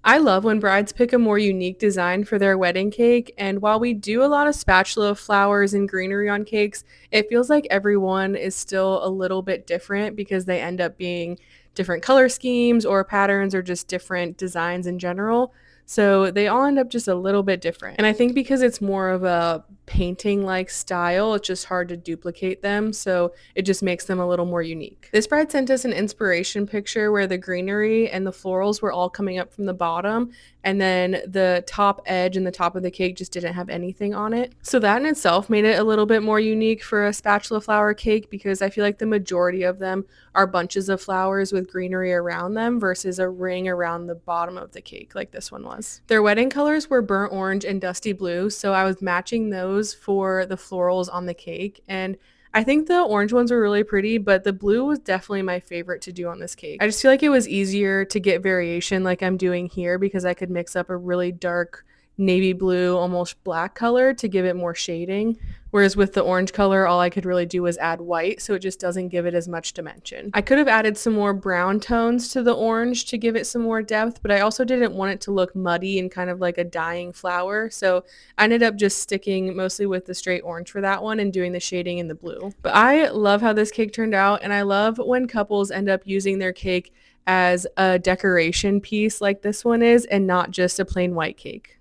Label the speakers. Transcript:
Speaker 1: I love when brides pick a more unique design for their wedding cake, and while we do a lot of spatula flowers and greenery on cakes, it feels like everyone is still a little bit different because they end up being different color schemes or patterns or just different designs in general. So they all end up just a little bit different. And I think because it's more of a painting like style, it's just hard to duplicate them. So it just makes them a little more unique. This bride sent us an inspiration picture where the greenery and the florals were all coming up from the bottom, and then the top edge and the top of the cake just didn't have anything on it. So that in itself made it a little bit more unique for a spatula flower cake because I feel like the majority of them are bunches of flowers with greenery around them versus a ring around the bottom of the cake like this one was. Their wedding colors were burnt orange and dusty blue, so I was matching those for the florals on the cake, and I think the orange ones were really pretty, but the blue was definitely my favorite to do on this cake. I just feel like it was easier to get variation like I'm doing here because I could mix up a really dark navy blue, almost black color to give it more shading. Whereas with the orange color, all I could really do was add white, so it just doesn't give it as much dimension. I could have added some more brown tones to the orange to give it some more depth, but I also didn't want it to look muddy and kind of like a dying flower, so I ended up just sticking mostly with the straight orange for that one and doing the shading in the blue. But I love how this cake turned out, and I love when couples end up using their cake as a decoration piece like this one is and not just a plain white cake.